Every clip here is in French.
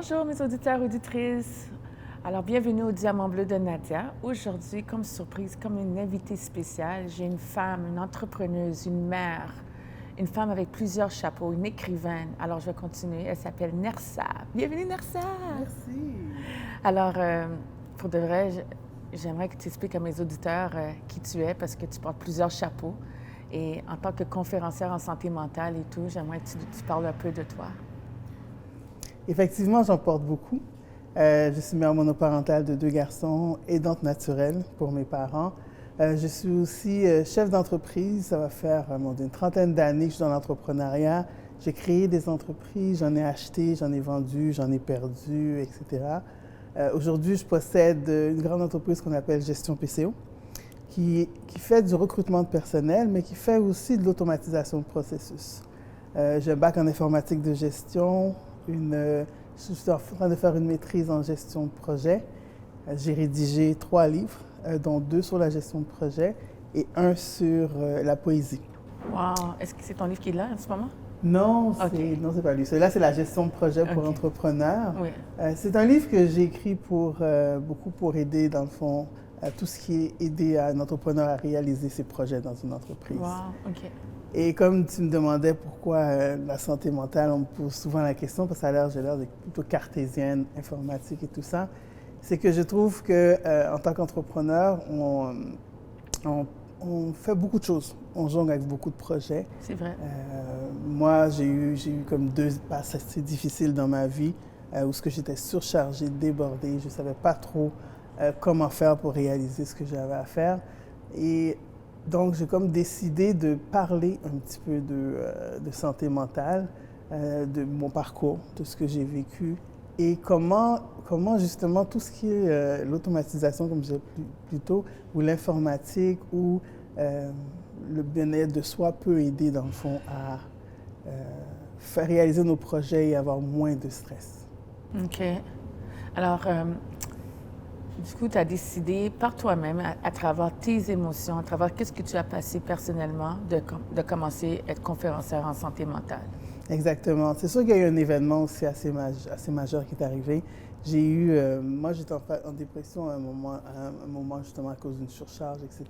Bonjour mes auditeurs, auditrices. Alors, bienvenue au Diamant Bleu de Nadia. Aujourd'hui, comme surprise, comme une invitée spéciale, j'ai une femme, une entrepreneuse, une mère, une femme avec plusieurs chapeaux, une écrivaine. Alors, je vais continuer. Elle s'appelle Nersa. Bienvenue, Nersa! Merci. Alors, pour de vrai, j'aimerais que tu expliques à mes auditeurs qui tu es parce que tu portes plusieurs chapeaux. Et en tant que conférencière en santé mentale et tout, j'aimerais que tu parles un peu de toi. Effectivement, j'en porte beaucoup. Je suis mère monoparentale de 2 garçons, aidante naturelle pour mes parents. Je suis aussi chef d'entreprise. Ça va faire une trentaine d'années que je suis dans l'entrepreneuriat. J'ai créé des entreprises, j'en ai acheté, j'en ai vendu, j'en ai perdu, etc. Aujourd'hui, je possède une grande entreprise qu'on appelle Gestion PCO, qui fait du recrutement de personnel, mais qui fait aussi de l'automatisation de processus. J'ai un bac en informatique de gestion, je suis en train de faire une maîtrise en gestion de projet. J'ai rédigé 3 livres, dont 2 sur la gestion de projet et 1 sur la poésie. Wow! Est-ce que c'est ton livre qui est là en ce moment? Non, OK. non, c'est pas lui. Celui-là, c'est la gestion de projet pour OK. entrepreneurs. Oui. C'est un livre que j'ai écrit beaucoup pour aider, dans le fond, à tout ce qui est aider un entrepreneur à réaliser ses projets dans une entreprise. Wow! OK. Et comme tu me demandais pourquoi la santé mentale, on me pose souvent la question, parce que j'ai l'air d'être plutôt cartésienne, informatique et tout ça, c'est que je trouve que en tant qu'entrepreneur, on fait beaucoup de choses. On jongle avec beaucoup de projets. C'est vrai. Moi, j'ai eu comme 2 passes assez difficiles dans ma vie où j'étais surchargée, débordée. Je ne savais pas trop comment faire pour réaliser ce que j'avais à faire. Et donc, j'ai comme décidé de parler un petit peu de santé mentale, de mon parcours, de ce que j'ai vécu et comment justement tout ce qui est l'automatisation, comme je disais plus tôt, ou l'informatique, ou le bien-être de soi peut aider, dans le fond, à faire réaliser nos projets et avoir moins de stress. OK. Alors, du coup, tu as décidé par toi-même, à travers tes émotions, à travers qu'est-ce que tu as passé personnellement, de commencer à être conférencière en santé mentale. Exactement. C'est sûr qu'il y a eu un événement aussi assez majeur qui est arrivé. Moi j'étais en dépression à un moment justement à cause d'une surcharge, etc.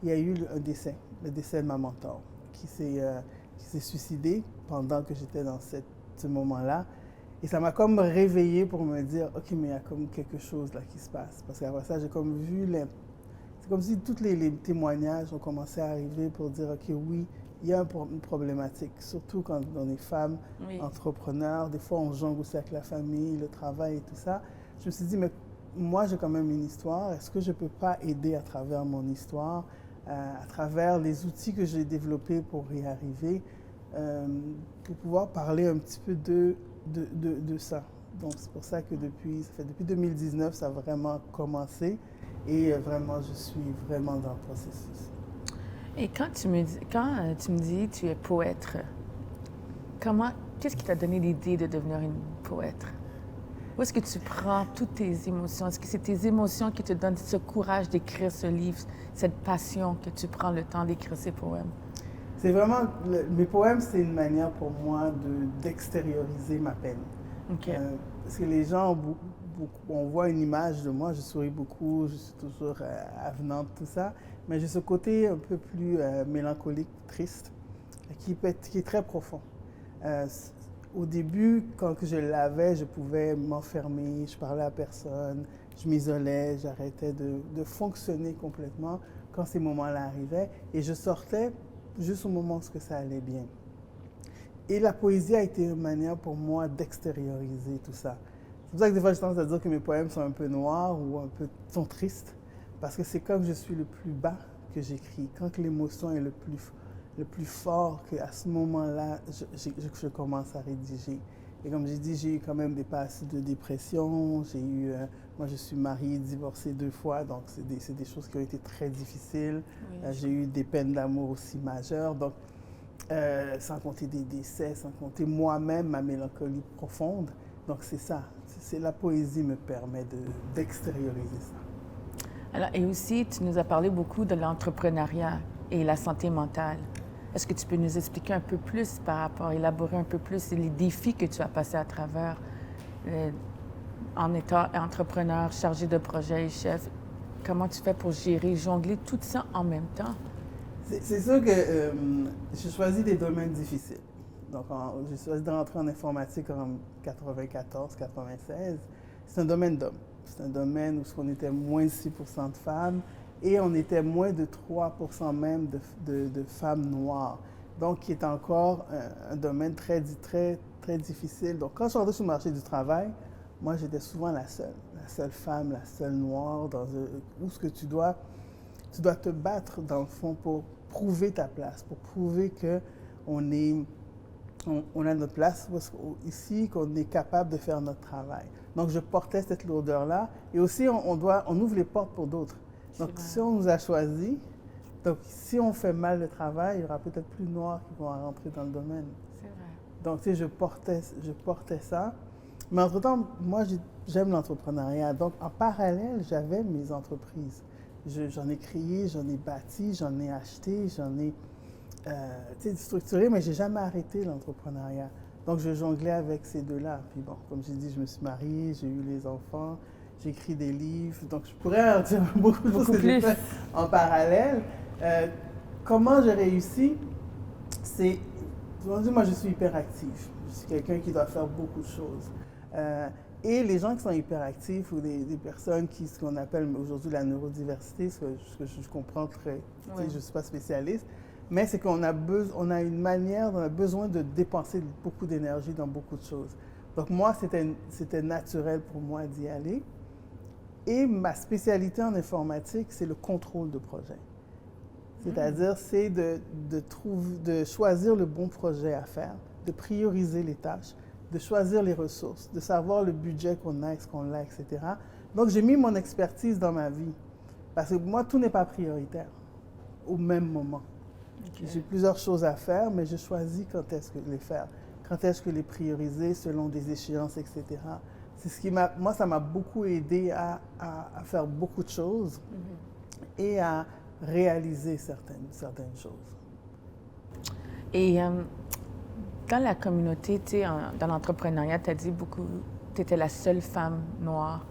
Il y a eu un décès, le décès de ma mentor, qui s'est suicidé pendant que j'étais dans ce moment-là. Et ça m'a comme réveillée pour me dire, OK, mais il y a comme quelque chose là qui se passe. Parce qu'après ça, j'ai comme vu c'est comme si tous les témoignages ont commencé à arriver pour dire, OK, oui, il y a une problématique, surtout quand on est femme, Oui. entrepreneur. Des fois, on jongle aussi avec la famille, le travail et tout ça. Je me suis dit, mais moi, j'ai quand même une histoire. Est-ce que je ne peux pas aider à travers mon histoire, à travers les outils que j'ai développés pour y arriver, pour pouvoir parler un petit peu de ça. Donc, c'est pour ça que depuis 2019, ça a vraiment commencé. Et vraiment, je suis vraiment dans le processus. Et quand tu me dis tu es poète, qu'est-ce qui t'a donné l'idée de devenir une poète? Où est-ce que tu prends toutes tes émotions? Est-ce que c'est tes émotions qui te donnent ce courage d'écrire ce livre, cette passion que tu prends le temps d'écrire ces poèmes? C'est vraiment, mes poèmes, c'est une manière pour moi d'extérioriser ma peine. OK. Parce que les gens, on voit une image de moi, je souris beaucoup, je suis toujours avenante, tout ça, mais j'ai ce côté un peu plus mélancolique, triste, qui est très profond. Au début, quand je l'avais, je pouvais m'enfermer, je parlais à personne, je m'isolais, j'arrêtais de fonctionner complètement quand ces moments-là arrivaient, et je sortais juste au moment où ça allait bien. Et la poésie a été une manière pour moi d'extérioriser tout ça. C'est pour ça que des fois, j'ai tendance à dire que mes poèmes sont un peu noirs ou sont tristes, parce que c'est quand je suis le plus bas que j'écris, quand l'émotion est le plus fort, qu'à ce moment-là, je commence à rédiger. Et comme j'ai dit, j'ai eu quand même des passes de dépression. Moi, je suis mariée, divorcée 2 fois, donc c'est des choses qui ont été très difficiles. Oui, J'ai eu des peines d'amour aussi majeures. Donc, sans compter des décès, sans compter moi-même ma mélancolie profonde. Donc c'est ça, la poésie me permet d'extérioriser ça. Alors, et aussi, tu nous as parlé beaucoup de l'entrepreneuriat et la santé mentale. Est-ce que tu peux nous expliquer un peu plus par rapport, élaborer un peu plus les défis que tu as passés à travers en étant entrepreneur, chargé de projet et chef, comment tu fais pour gérer, jongler tout ça en même temps? C'est sûr que j'ai choisi des domaines difficiles. Donc, j'ai choisi de rentrer en informatique en 94-96. C'est un domaine d'hommes. C'est un domaine où on était moins de 6% de femmes et on était moins de 3% même de femmes noires. Donc, qui est encore un domaine très difficile. Donc, quand je suis rentrée sur le marché du travail, moi, j'étais souvent la seule femme, la seule noire, où ce que tu dois te battre, dans le fond, pour prouver ta place, pour prouver qu'on a notre place ici, qu'on est capable de faire notre travail. Donc, je portais cette lourdeur-là. Et aussi, on ouvre les portes pour d'autres. Donc, si on nous a choisis, donc si on fait mal le travail, il y aura peut-être plus de noirs qui vont rentrer dans le domaine. C'est vrai. Donc, tu sais, je portais ça. Mais entre-temps, moi, j'aime l'entrepreneuriat. Donc, en parallèle, j'avais mes entreprises. J'en ai créé, j'en ai bâti, j'en ai acheté, j'en ai structuré, mais je n'ai jamais arrêté l'entrepreneuriat. Donc, je jonglais avec ces deux-là. Puis bon, comme j'ai dit, je me suis mariée, j'ai eu les enfants, j'ai écrit des livres. Donc, je pourrais en dire beaucoup de choses que j'ai fait en parallèle. Comment j'ai réussi? C'est, moi, je suis hyperactive. Je suis quelqu'un qui doit faire beaucoup de choses. Et les gens qui sont hyperactifs ou des personnes ce qu'on appelle aujourd'hui la neurodiversité, ce que je comprends très, je ne suis pas spécialiste, mais c'est qu'on a on a besoin de dépenser beaucoup d'énergie dans beaucoup de choses. Donc moi, c'était naturel pour moi d'y aller. Et ma spécialité en informatique, c'est le contrôle de projet. C'est-à-dire, c'est de choisir le bon projet à faire, de prioriser les tâches, de choisir les ressources, de savoir le budget qu'on a, est-ce qu'on l'a, etc. Donc, j'ai mis mon expertise dans ma vie. Parce que moi, tout n'est pas prioritaire au même moment. Okay. J'ai plusieurs choses à faire, mais je choisis quand est-ce que les faire, quand est-ce que les prioriser selon des échéances, etc. C'est ce qui moi, ça m'a beaucoup aidé à faire beaucoup de choses et à réaliser certaines choses. Et dans la communauté, dans l'entrepreneuriat, tu as dit tu étais la seule femme noire.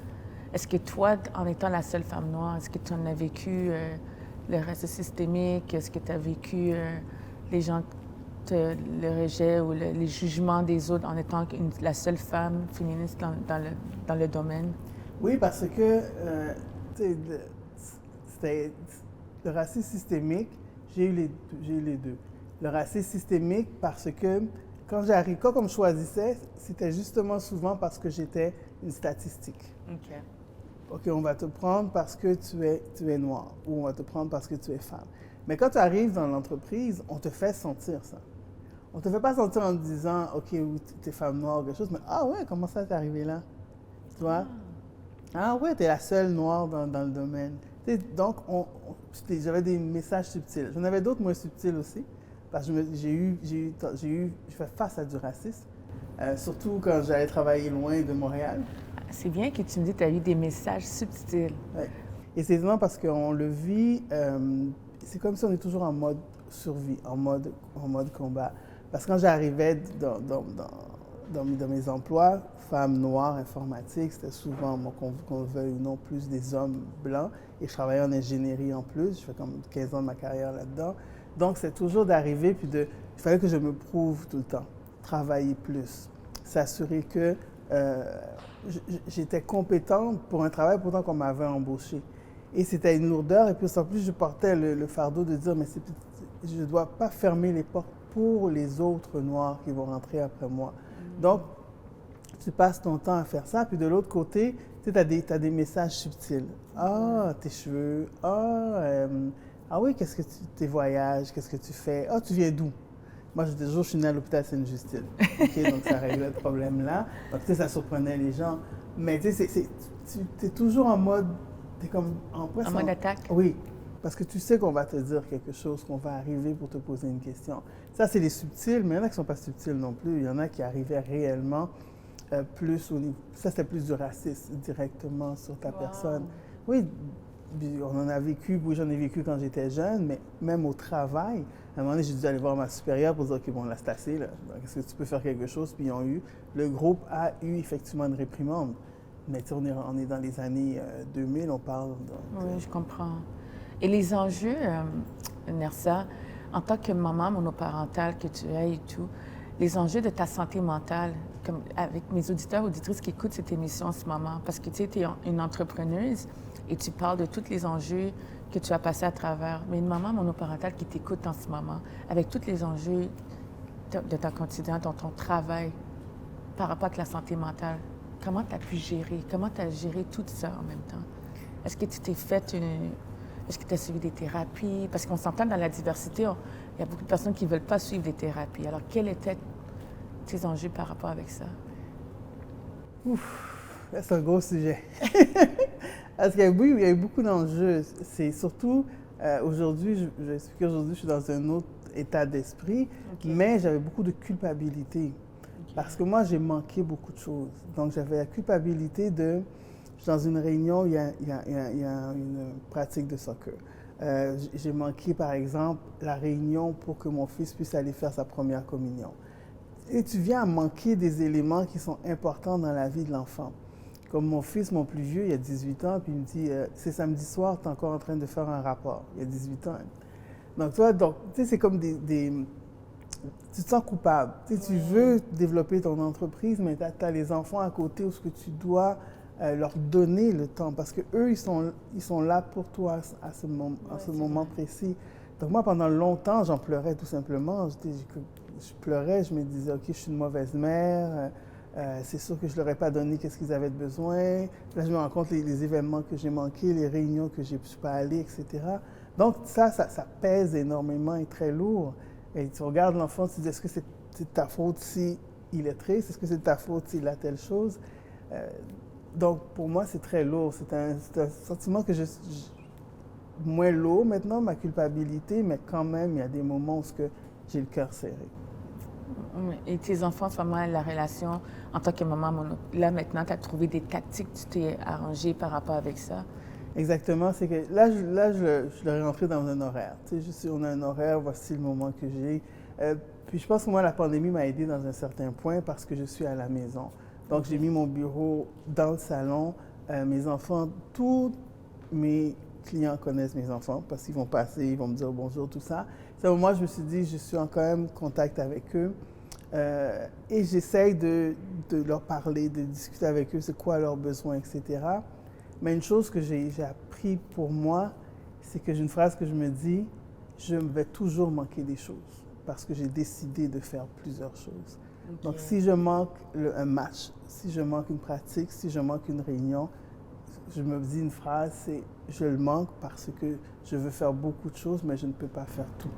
Est-ce que toi, en étant la seule femme noire, est-ce que tu en as vécu le racisme systémique? Est-ce que tu as vécu les gens le rejet ou les jugements des autres en étant la seule femme féministe dans le domaine? Oui, parce que le racisme systémique, j'ai eu les deux. Le racisme systémique parce que quand je choisissais, c'était justement souvent parce que j'étais une statistique. OK, on va te prendre parce que tu es noir ou on va te prendre parce que tu es femme. Mais quand tu arrives dans l'entreprise, on te fait sentir ça. On ne te fait pas sentir en te disant, OK, tu es femme noire ou quelque chose, mais ah ouais, comment ça t'es arrivé là? Tu vois? Ah ouais, tu es la seule noire dans le domaine. Donc, j'avais des messages subtils. J'en avais d'autres moins subtils aussi, parce que j'ai fait face à du racisme, surtout quand j'allais travailler loin de Montréal. C'est bien que tu me dis que tu as eu des messages subtils. Ouais. Et c'est étonnant parce qu'on le vit, c'est comme si on est toujours en mode survie, en mode combat. Parce que quand j'arrivais dans mes emplois, femmes noires, informatiques, c'était souvent, qu'on le veuille ou non, plus des hommes blancs. Et je travaillais en ingénierie en plus. Je fais comme 15 ans de ma carrière là-dedans. Donc, c'est toujours d'arriver, puis il fallait que je me prouve tout le temps. Travailler plus. S'assurer que j'étais compétente pour un travail pourtant qu'on m'avait embauché. Et c'était une lourdeur. Et puis, en plus, je portais le fardeau de dire, mais je ne dois pas fermer les portes pour les autres Noirs qui vont rentrer après moi. Donc, tu passes ton temps à faire ça. Puis de l'autre côté, tu as des messages subtils. Ah, tes cheveux. Ah oui, tes voyages, qu'est-ce que tu fais? Ah, tu viens d'où? Moi, j'étais toujours, je suis née à l'hôpital Sainte-Justine. OK, donc ça réglait le problème-là. Donc, tu sais, ça surprenait les gens. Mais tu sais, tu es toujours en mode, tu es comme en mode attaque? Oui, parce que tu sais qu'on va te dire quelque chose, qu'on va arriver pour te poser une question. Ça, c'est les subtils, mais il y en a qui ne sont pas subtils non plus. Il y en a qui arrivaient réellement plus au niveau... Ça, c'était plus du racisme directement sur ta personne. Oui, on en a vécu, oui, j'en ai vécu quand j'étais jeune, mais même au travail, À un moment donné, j'ai dû aller voir ma supérieure pour dire, OK, bon, là, c'est assez, là. Donc, est-ce que tu peux faire quelque chose? Puis le groupe a eu effectivement une réprimande. Mais tu sais, on est dans les années 2000, on parle. Donc, Oui, je comprends. Et les enjeux, Nersa, en tant que maman monoparentale que tu es et tout, les enjeux de ta santé mentale, comme avec mes auditeurs, auditrices qui écoutent cette émission en ce moment, parce que tu sais, tu es une entrepreneuse et tu parles de tous les enjeux que tu as passés à travers. Mais une maman monoparentale qui t'écoute en ce moment, avec tous les enjeux de ton quotidien, dans ton travail, par rapport à la santé mentale, comment tu as pu gérer? Comment tu as géré tout ça en même temps? Est-ce que tu t'es fait Est-ce que tu as suivi des thérapies? Parce qu'on s'entend dans la diversité, il y a beaucoup de personnes qui ne veulent pas suivre des thérapies. Alors, quels étaient tes enjeux par rapport avec ça? Ouf, c'est un gros sujet. Parce qu'il y a eu beaucoup d'enjeux. C'est surtout, aujourd'hui, je vais expliquer, aujourd'hui, je suis dans un autre état d'esprit, mais j'avais beaucoup de culpabilité. Parce que moi, j'ai manqué beaucoup de choses. Donc, j'avais la culpabilité de... Je suis dans une réunion, il y a une pratique de soccer. J'ai manqué, par exemple, la réunion pour que mon fils puisse aller faire sa première communion. Et tu viens à manquer des éléments qui sont importants dans la vie de l'enfant. Comme mon fils, mon plus vieux, il a 18 ans, puis il me dit, c'est samedi soir, tu es encore en train de faire un rapport. Il a 18 ans. Donc, tu sais, c'est comme tu te sens coupable. Tu sais, tu veux développer ton entreprise, mais tu as les enfants à côté où ce que tu dois leur donner le temps parce qu'eux, ils sont là pour toi à ce moment précis. Donc moi, pendant longtemps, j'en pleurais tout simplement. Je pleurais, je me disais, OK, je suis une mauvaise mère, c'est sûr que je ne leur ai pas donné ce qu'ils avaient besoin. Là, je me rends compte les événements que j'ai manqués, les réunions que je ne suis pas allée, etc. Donc ça pèse énormément et très lourd. Et tu regardes l'enfant, tu te dis, est-ce que c'est de ta faute s'il est triste? Est-ce que c'est de ta faute s'il a telle chose? Donc, pour moi, c'est très lourd. C'est un sentiment que moins lourd maintenant, ma culpabilité, mais quand même, il y a des moments où j'ai le cœur serré. Et tes enfants, en ce moment, la relation en tant que maman, là, maintenant, tu as trouvé des tactiques, tu t'es arrangé par rapport avec ça? Exactement. C'est que là, je leur ai rentré dans un horaire. Tu sais, on a un horaire, voici le moment que j'ai. Puis je pense que moi, la pandémie m'a aidé dans un certain point parce que je suis à la maison. Donc, j'ai mis mon bureau dans le salon. Mes enfants, tous mes clients connaissent mes enfants parce qu'ils vont passer, ils vont me dire bonjour, tout ça. C'est au moment où je me suis dit, je suis en quand même contact avec eux. Et j'essaye de leur parler, de discuter avec eux, c'est quoi leurs besoins, etc. Mais une chose que j'ai appris pour moi, c'est que j'ai une phrase que je me dis, je vais toujours manquer des choses parce que j'ai décidé de faire plusieurs choses. Okay. Donc, si je manque un match, si je manque une pratique, si je manque une réunion, je me dis une phrase, c'est je le manque parce que je veux faire beaucoup de choses, mais je ne peux pas faire tout.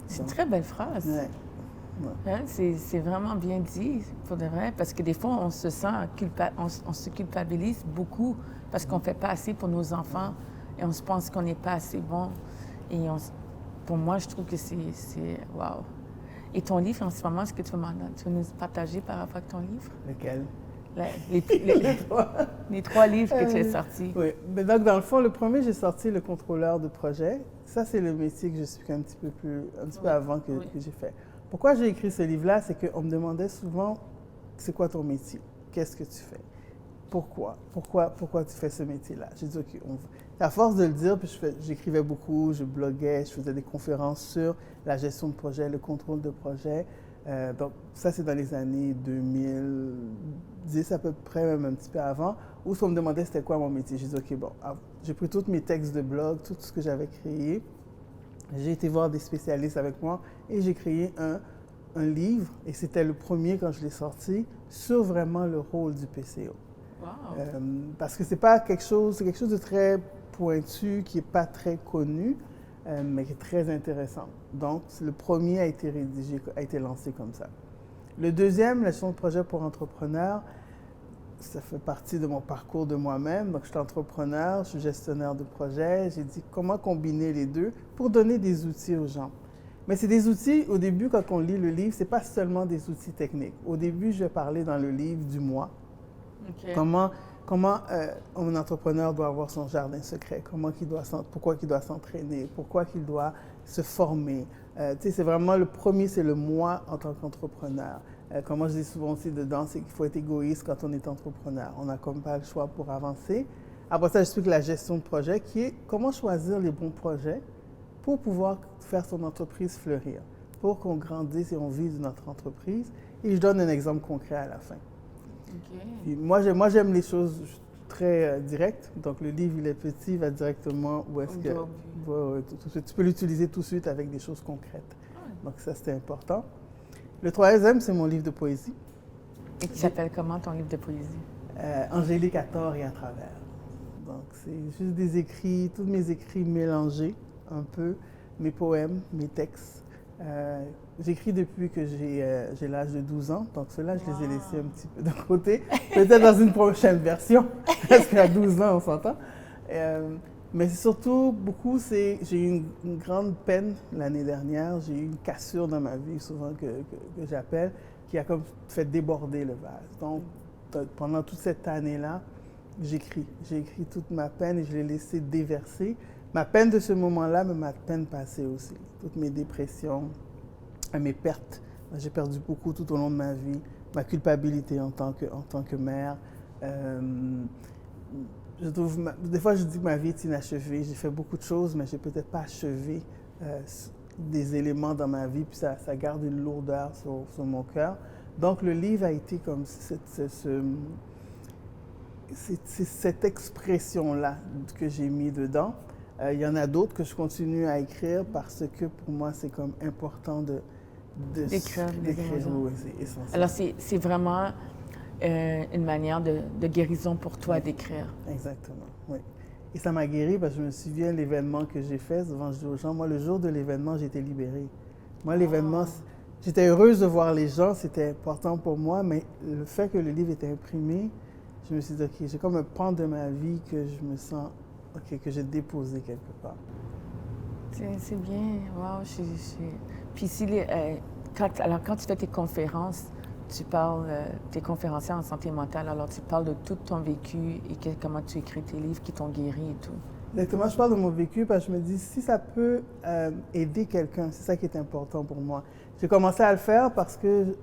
C'est une très belle phrase. Ouais. Ouais. Hein? C'est vraiment bien dit, pour de vrai, parce que des fois, on se sent on se culpabilise beaucoup parce qu'on ne fait pas assez pour nos enfants et on se pense qu'on n'est pas assez bon. Et pour moi, je trouve que c'est wow. Et ton livre, en ce moment, est-ce que tu veux nous partager par rapport à ton livre? Lequel? Les trois livres que tu as sortis. Oui. Mais donc, dans le fond, le premier, j'ai sorti le contrôleur de projet. Ça, c'est le métier que je suis un petit peu avant que j'ai fait. Pourquoi j'ai écrit ce livre-là? C'est qu'on me demandait souvent, c'est quoi ton métier? Qu'est-ce que tu fais? Pourquoi tu fais ce métier-là? J'ai dit, OK, à force de le dire, puis j'écrivais beaucoup, je bloguais, je faisais des conférences sur la gestion de projet, le contrôle de projet. Donc, ça, c'est dans les années 2010 à peu près, même un petit peu avant, où on me demandait c'était quoi mon métier. J'ai dit, OK, bon, j'ai pris tous mes textes de blog, tout ce que j'avais créé. J'ai été voir des spécialistes avec moi et j'ai créé un livre, et c'était le premier quand je l'ai sorti, sur vraiment le rôle du PCO. Wow. Parce que c'est quelque chose de très pointu, qui n'est pas très connu, mais qui est très intéressant. Donc, le premier a été rédigé, a été lancé comme ça. Le deuxième, la gestion de projet pour entrepreneurs, ça fait partie de mon parcours de moi-même. Donc, je suis entrepreneur, je suis gestionnaire de projet. J'ai dit comment combiner les deux pour donner des outils aux gens. Mais c'est des outils, au début, quand on lit le livre, ce n'est pas seulement des outils techniques. Au début, je vais parler dans le livre du moi. Okay. Comment comment un entrepreneur doit avoir son jardin secret, pourquoi il doit s'entraîner, pourquoi il doit se former. C'est vraiment le premier, c'est le moi en tant qu'entrepreneur. Comme moi je dis souvent aussi dedans, c'est qu'il faut être égoïste quand on est entrepreneur. On n'a comme pas le choix pour avancer. Après ça, j'explique la gestion de projet qui est comment choisir les bons projets pour pouvoir faire son entreprise fleurir, pour qu'on grandisse et on vive de notre entreprise. Et je donne un exemple concret à la fin. Puis moi, j'aime les choses très directes. Donc, le livre, il est petit, il va directement où est-ce que... Tu peux l'utiliser tout de suite avec des choses concrètes. Donc, ça, c'était important. Le troisième, c'est mon livre de poésie. Et qui s'appelle comment, ton livre de poésie? Angélique à tort et à travers. Donc, c'est juste des écrits, tous mes écrits mélangés un peu, mes poèmes, mes textes. J'écris depuis que j'ai l'âge de 12 ans, donc ceux-là, je les ai laissés un petit peu de côté. Peut-être dans une prochaine version, parce qu'à 12 ans, on s'entend. Mais surtout, j'ai eu une grande peine l'année dernière. J'ai eu une cassure dans ma vie, souvent que j'appelle, qui a comme fait déborder le vase. Donc, pendant toute cette année-là, j'écris. J'ai écrit toute ma peine et je l'ai laissé déverser. Ma peine de ce moment-là, mais ma peine passée aussi. Toutes mes dépressions, mes pertes. J'ai perdu beaucoup tout au long de ma vie. Ma culpabilité en tant que mère. Des fois, je dis que ma vie est inachevée. J'ai fait beaucoup de choses, mais je n'ai peut-être pas achevé des éléments dans ma vie. Puis ça garde une lourdeur sur mon cœur. Donc, le livre a été comme cette expression-là que j'ai mis dedans. Il y en a d'autres que je continue à écrire parce que pour moi, c'est comme important d'écrire. Oui, c'est essentiel. Alors, c'est vraiment une manière de guérison pour toi d'écrire. Exactement, oui. Et ça m'a guéri parce que je me souviens de l'événement que j'ai fait. Souvent, je dis aux gens, moi, le jour de l'événement, j'ai été libérée. Moi, l'événement, j'étais heureuse de voir les gens, c'était important pour moi, mais le fait que le livre était imprimé, je me suis dit, OK, j'ai comme un pan de ma vie que je me sens... OK, que j'ai déposé quelque part. C'est bien. Wow. Puis quand tu fais tes conférences, tu parles, tu es conférencier en santé mentale, alors tu parles de tout ton vécu et comment tu écris tes livres qui t'ont guéri et tout. Exactement, je parle de mon vécu parce que je me dis, si ça peut aider quelqu'un, c'est ça qui est important pour moi. J'ai commencé à le faire parce que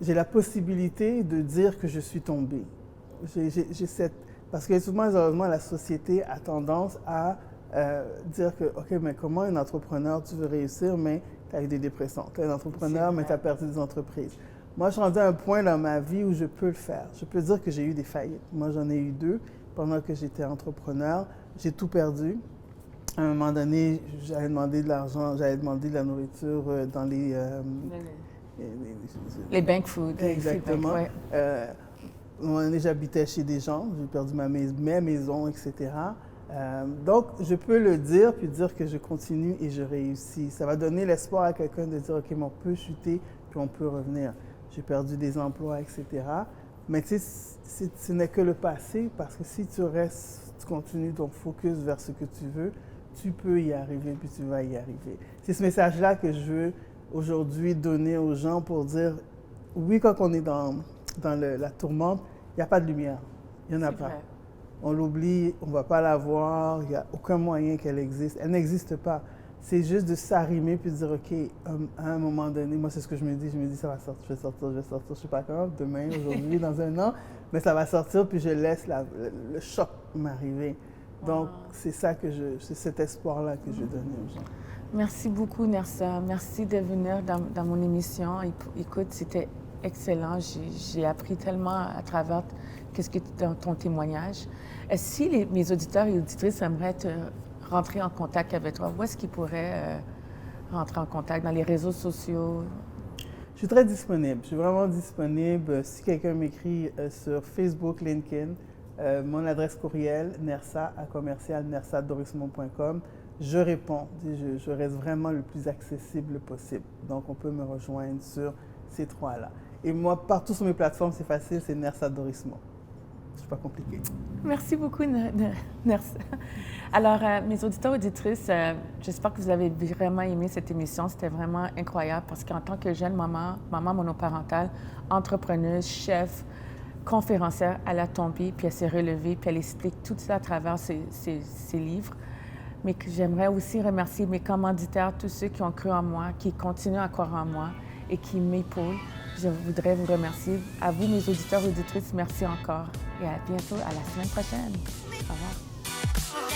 j'ai la possibilité de dire que je suis tombée. Parce que souvent, malheureusement, la société a tendance à dire que, OK, mais comment un entrepreneur, tu veux réussir, mais tu as eu des dépressions. Tu es un entrepreneur, mais tu as perdu des entreprises. Moi, je suis rendu à un point dans ma vie où je peux le faire. Je peux dire que j'ai eu des faillites. Moi, j'en ai eu 2 pendant que j'étais entrepreneur. J'ai tout perdu. À un moment donné, j'allais demander de l'argent, j'allais demander de la nourriture dans les bank food. Exactement. Ouais. À un moment donné, j'habitais chez des gens, j'ai perdu ma maison, etc. Donc, je peux le dire, puis dire que je continue et je réussis. Ça va donner l'espoir à quelqu'un de dire, OK, mais on peut chuter, puis on peut revenir. J'ai perdu des emplois, etc. Mais tu sais, ce n'est que le passé, parce que si tu continues ton focus vers ce que tu veux, tu peux y arriver, puis tu vas y arriver. C'est ce message-là que je veux aujourd'hui donner aux gens pour dire, oui, quand on est dans la tourmente, il n'y a pas de lumière. Il n'y en a pas. Vrai. On l'oublie, on ne va pas la voir, il n'y a aucun moyen qu'elle existe. Elle n'existe pas. C'est juste de s'arrimer puis de dire, OK, à un moment donné, moi, c'est ce que je me dis, ça va sortir, je vais sortir, je ne sais pas quand, demain, aujourd'hui, dans un an, mais ça va sortir puis je laisse le choc m'arriver. Donc, c'est cet espoir-là que je donne aux gens. Merci beaucoup, Nersa. Merci de venir dans mon émission. Écoute, c'était excellent. J'ai appris tellement à travers ton témoignage. Si mes auditeurs et auditrices aimeraient rentrer en contact avec toi, où est-ce qu'ils pourraient rentrer en contact? Dans les réseaux sociaux? Je suis très disponible. Je suis vraiment disponible. Si quelqu'un m'écrit sur Facebook, LinkedIn, mon adresse courriel, nersa@nersadorismond.com, je réponds. Je reste vraiment le plus accessible possible. Donc, on peut me rejoindre sur ces 3-là. Et moi, partout sur mes plateformes, c'est facile, c'est Nersa Dorismond. C'est pas compliqué. Merci beaucoup, Nersa. Alors, mes auditeurs et auditrices, j'espère que vous avez vraiment aimé cette émission. C'était vraiment incroyable parce qu'en tant que jeune maman monoparentale, entrepreneuse, chef, conférencière, elle a tombé, puis elle s'est relevée, puis elle explique tout ça à travers ses livres. Mais que j'aimerais aussi remercier mes commanditaires, tous ceux qui ont cru en moi, qui continuent à croire en moi et qui m'épaulent. Je voudrais vous remercier. À vous, mes auditeurs et auditrices, merci encore. Et à bientôt, à la semaine prochaine. Au revoir.